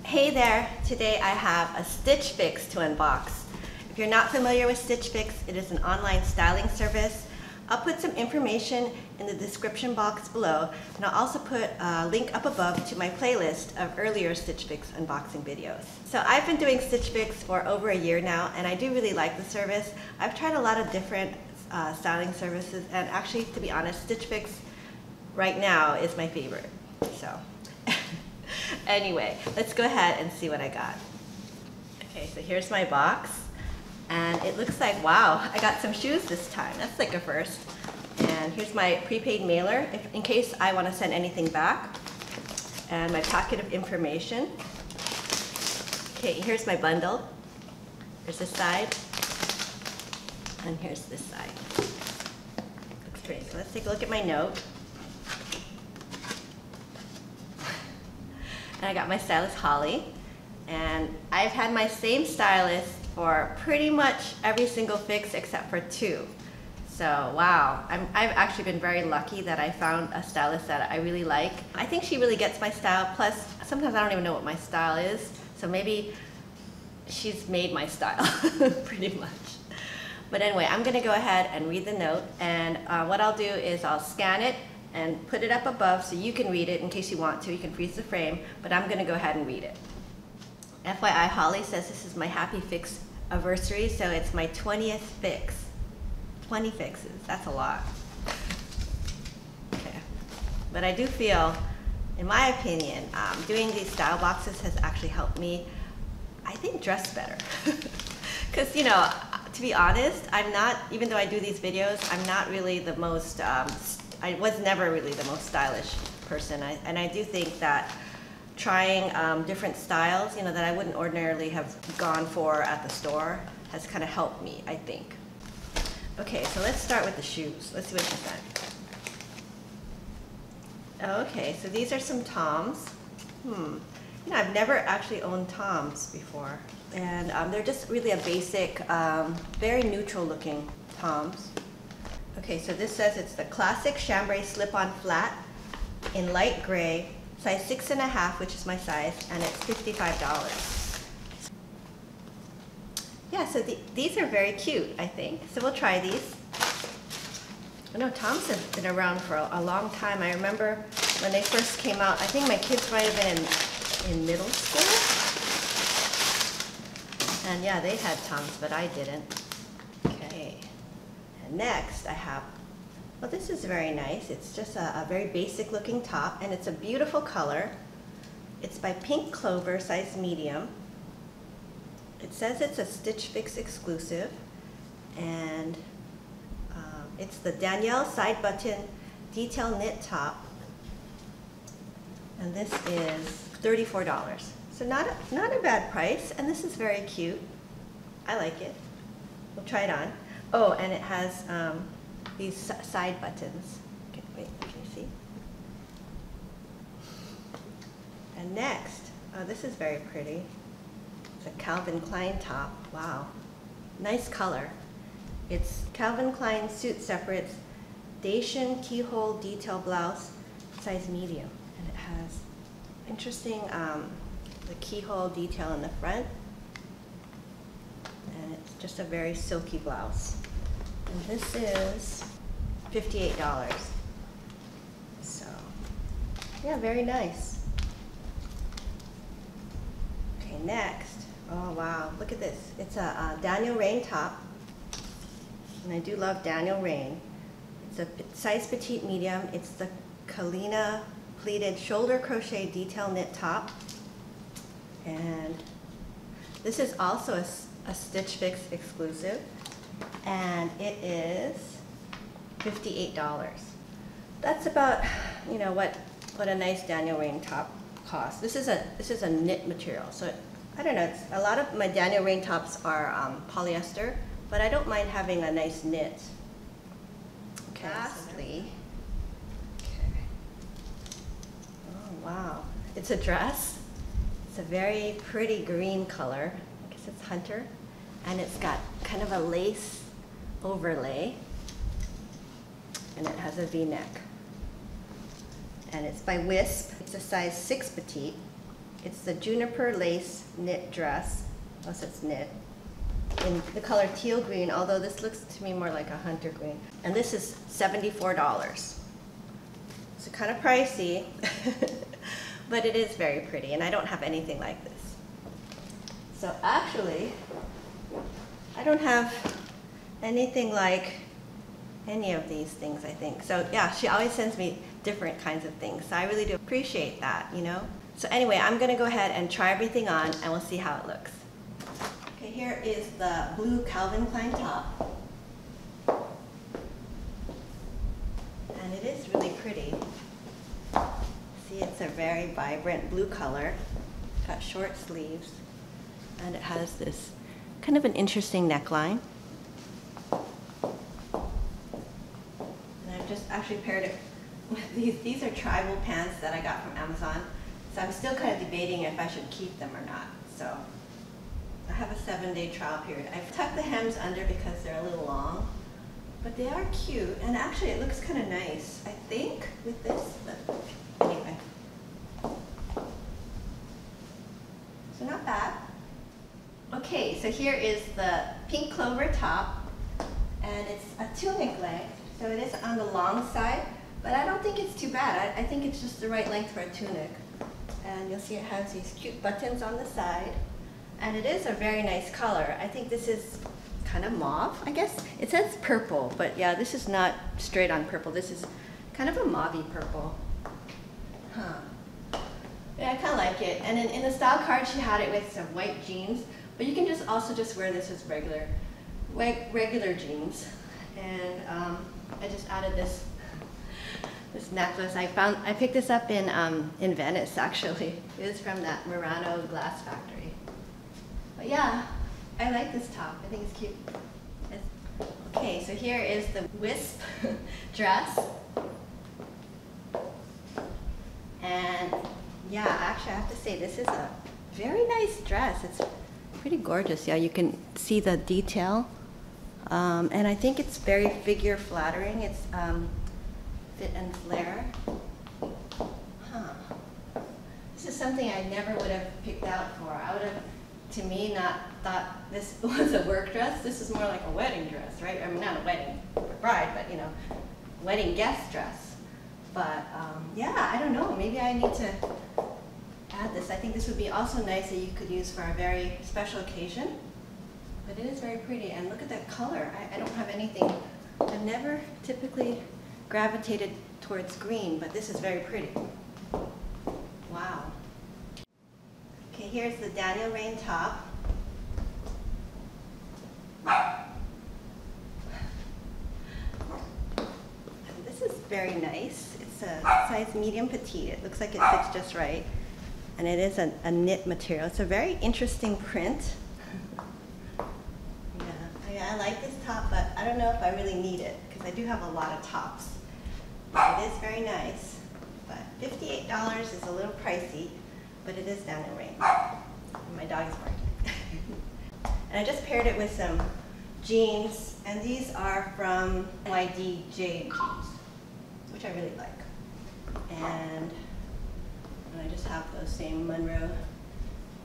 Hey there! Today I have a Stitchfix to unbox. If you're not familiar with Stitchfix, it is an online styling service. I'll put some information in the description box below, and I'll also put a link up above to my playlist of earlier Stitchfix unboxing videos. So I've been doing Stitchfix for over a year now, and I do really like the service. I've tried a lot of different styling services, and actually, to be honest, Stitchfix right now is my favorite. So. Anyway, let's go ahead and see what I got. Okay, so here's my box, and it looks like, wow, I got some shoes this time. That's like a first. And here's my prepaid mailer, in case I want to send anything back, and my packet of information. Okay, here's my bundle. Here's this side, and here's this side. Looks great. So let's take a look at my note. And I got my stylist, Holly, and I've had my same stylist for pretty much every single fix except for 2. So wow, I've actually been very lucky that I found a stylist that I really like. I think she really gets my style, plus sometimes I don't even know what my style is, so maybe she's made my style, pretty much. But anyway, I'm gonna go ahead and read the note, and what I'll do is I'll scan it and put it up above so you can read it in case you want to. You can freeze the frame, but I'm gonna go ahead and read it. FYI, Holly says this is my happy fix anniversary, so it's my 20th fix. 20 fixes, that's a lot. Okay, but I do feel, in my opinion, doing these style boxes has actually helped me, I think, dress better. Because, you know, to be honest, I'm not, even though I do these videos, I'm not really the most, I was never really the most stylish person, and I do think that trying different styles, you know, that I wouldn't ordinarily have gone for at the store has kind of helped me, I think. Okay, so let's start with the shoes. Let's see what she said. Okay, so these are some Toms. You know, I've never actually owned Toms before, and they're just really a basic, very neutral looking Toms. Okay, so this says it's the classic chambray slip-on flat in light gray, size 6.5, which is my size, and it's $55. Yeah, so these are very cute, I think. So we'll try these. I know Toms have been around for a long time. I remember when they first came out, I think my kids might have been in middle school. And yeah, they had Toms, but I didn't. Okay. Next I have, well, this is very nice. It's just a very basic looking top, and it's a beautiful color. It's by Pink Clover, size medium. It says it's a Stitchfix exclusive, and it's the Danielle side button detail knit top, and this is $34. So not a bad price, and this is very cute. I like it. We'll try it on. Oh, and it has these side buttons. Okay, wait, can you see? And next, oh, this is very pretty. It's a Calvin Klein top. Wow, nice color. It's Calvin Klein suit separates, Dacian keyhole detail blouse, size medium, and it has interesting the keyhole detail in the front. And it's just a very silky blouse. And this is $58. So, yeah, very nice. Okay, next. Oh, wow, look at this. It's a Danielle RAINN top. And I do love Danielle RAINN. It's a size petite medium. It's the Caleena pleated shoulder crochet detail knit top. And this is also a Stitchfix exclusive, and it is $58. That's about, you know, what a nice Danielle RAINN top costs. This is a knit material, so I don't know. A lot of my Danielle RAINN tops are polyester, but I don't mind having a nice knit. Okay. Lastly, okay. Oh wow, it's a dress. It's a very pretty green color. I guess it's Hunter. And it's got kind of a lace overlay. And it has a V-neck. and it's by WISP. It's a size 6 petite. It's the Juniper lace knit dress. Oh, so it's knit. In the color teal green, although this looks to me more like a hunter green. And this is $74. So kind of pricey, but it is very pretty, and I don't have anything like this. So actually, I don't have anything like any of these things, I think. So yeah, she always sends me different kinds of things. So I really do appreciate that, you know? So anyway, I'm gonna go ahead and try everything on and we'll see how it looks. Okay, here is the blue Calvin Klein top. And it is really pretty. See, it's a very vibrant blue color. Got short sleeves. And it has this kind of an interesting neckline. And I've just actually paired it with these. These are tribal pants that I got from Amazon. So I'm still kind of debating if I should keep them or not. So I have a 7-day trial period. I've tucked the hems under because they're a little long, but they are cute. And actually it looks kind of nice, I think, with this, but anyway. So not bad. Okay, so here is the pink clover top, and it's a tunic length, so it is on the long side, but I don't think it's too bad. I think it's just the right length for a tunic. And you'll see it has these cute buttons on the side, and it is a very nice color. I think this is kind of mauve, I guess. It says purple, but yeah, this is not straight on purple. This is kind of a mauvey purple. Huh. Yeah, I kind of like it. And in the style card, she had it with some white jeans. But you can just also just wear this as regular jeans. And I just added this necklace. I picked this up in Venice, actually. It was from that Murano glass factory. But yeah, I like this top. I think it's cute. Okay, so here is the WISP dress. And yeah, actually I have to say this is a very nice dress. It's pretty gorgeous. Yeah, you can see the detail. And I think it's very figure flattering. It's fit and flare. Huh. This is something I never would have picked out for. I would have, to me, not thought this was a work dress. This is more like a wedding dress, right? I mean, not a wedding bride, but you know, wedding guest dress. But yeah, I don't know. Maybe I need to add this. I think this would be also nice that you could use for a very special occasion. But it is very pretty, and look at that color. I don't have anything. I've never typically gravitated towards green, but this is very pretty. Wow. Okay, here's the Danielle RAINN top. This is very nice. It's a size medium petite. It looks like it fits just right. And it is a knit material. It's a very interesting print. I like this top, but I don't know if I really need it because I do have a lot of tops. But it is very nice. But $58 is a little pricey, but it is Danielle RAINN. And my dog is barking. And I just paired it with some jeans, and these are from NYD Jade jeans, which I really like. And I just have those same Monroe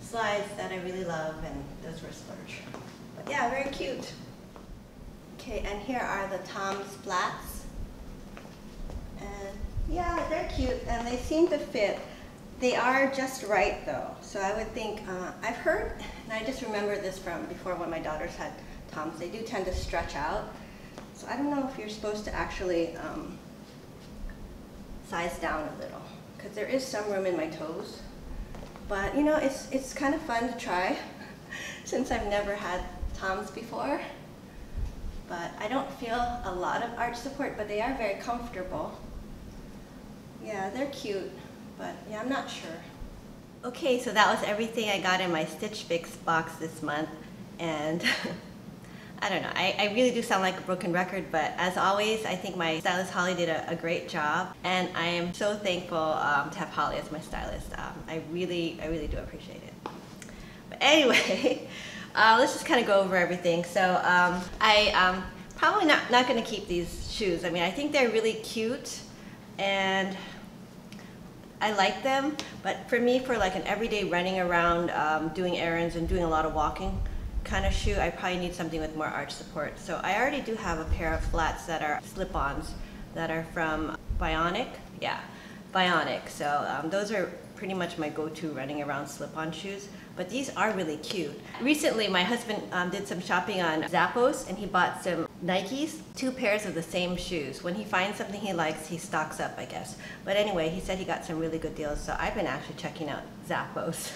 slides that I really love, and those were a splurge. But yeah, very cute. Okay, and here are the Tom's flats. And yeah, they're cute, and they seem to fit. They are just right though. So I would think, I've heard, and I just remember this from before when my daughters had Toms, they do tend to stretch out. So I don't know if you're supposed to actually size down a little, because there is some room in my toes. But you know, it's kind of fun to try since I've never had Toms before. But I don't feel a lot of arch support, but they are very comfortable. Yeah, they're cute, but yeah, I'm not sure. Okay, so that was everything I got in my Stitchfix box this month, and I don't know, I really do sound like a broken record, but as always, I think my stylist Holly did a great job, and I am so thankful to have Holly as my stylist. I really do appreciate it. But anyway, let's just kind of go over everything. So I'm probably not going to keep these shoes. I mean, I think they're really cute, and I like them, but for me, for like an everyday running around, doing errands and doing a lot of walking kind of shoe, I probably need something with more arch support. So I already do have a pair of flats that are slip-ons that are from Bionic. Yeah, Bionic. So those are pretty much my go-to running around slip-on shoes. But these are really cute. Recently, my husband did some shopping on Zappos, and he bought some Nikes, 2 pairs of the same shoes. When he finds something he likes, he stocks up, I guess. But anyway, he said he got some really good deals, so I've been actually checking out Zappos.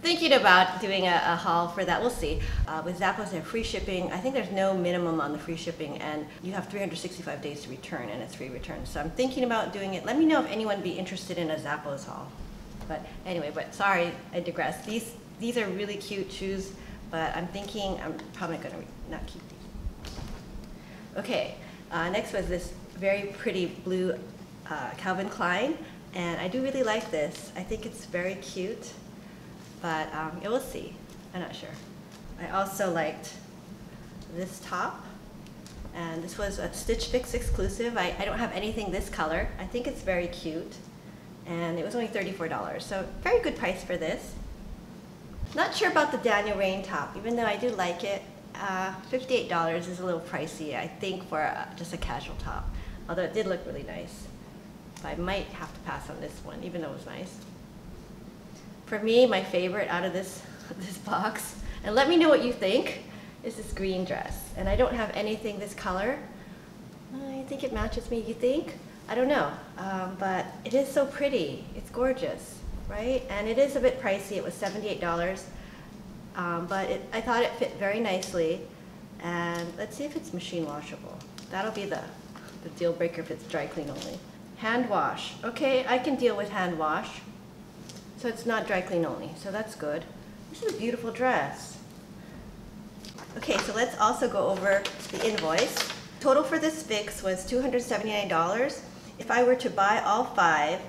Thinking about doing a haul for that, we'll see. With Zappos, they have free shipping. I think there's no minimum on the free shipping, and you have 365 days to return, and it's free return. So I'm thinking about doing it. Let me know if anyone would be interested in a Zappos haul. But anyway, sorry, I digress. These are really cute shoes, but I'm thinking I'm probably gonna not keep these. Okay, next was this very pretty blue Calvin Klein, and I do really like this. I think it's very cute, but we'll see. I'm not sure. I also liked this top, and this was a Stitchfix exclusive. I don't have anything this color. I think it's very cute. And it was only $34, so very good price for this. Not sure about the Danielle RAINN top, even though I do like it. $58 is a little pricey, I think, for just a casual top. Although it did look really nice. But I might have to pass on this one, even though it was nice. For me, my favorite out of this box, and let me know what you think, is this green dress. And I don't have anything this color. I think it matches me, you think? I don't know, but it is so pretty. It's gorgeous, right? And it is a bit pricey. It was $78, but I thought it fit very nicely. And let's see if it's machine washable. That'll be the deal breaker if it's dry clean only. Hand wash. Okay, I can deal with hand wash. So it's not dry clean only, so that's good. This is a beautiful dress. Okay, so let's also go over the invoice. Total for this fix was $279. If I were to buy all 5,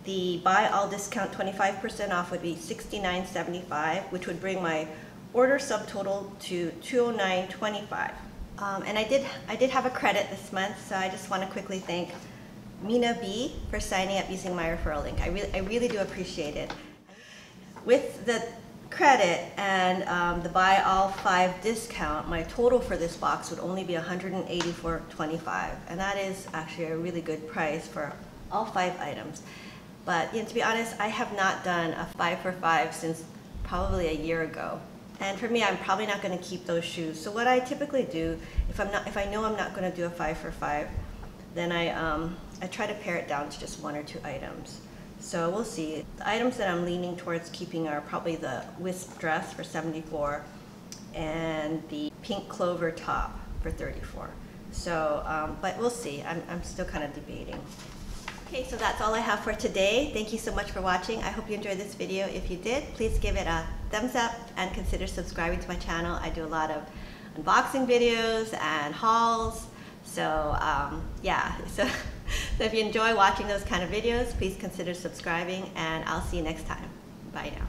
the buy all discount 25% off would be $69.75, which would bring my order subtotal to $209.25. And I did have a credit this month, so I just want to quickly thank Mina B for signing up using my referral link. I really do appreciate it. With the credit and the buy all 5 discount, my total for this box would only be $184.25, and that is actually a really good price for all 5 items. But to be honest, I have not done a 5 for 5 since probably a year ago. And for me, I'm probably not going to keep those shoes. So what I typically do, if I know I'm not going to do a 5 for 5, then I try to pare it down to just 1 or 2 items. So we'll see. The items that I'm leaning towards keeping are probably the WISP dress for $74 and the pink clover top for $34. So, but we'll see. I'm still kind of debating. Okay, so that's all I have for today. Thank you so much for watching. I hope you enjoyed this video. If you did, please give it a thumbs up and consider subscribing to my channel. I do a lot of unboxing videos and hauls. So yeah, so if you enjoy watching those kind of videos, please consider subscribing, and I'll see you next time. Bye now.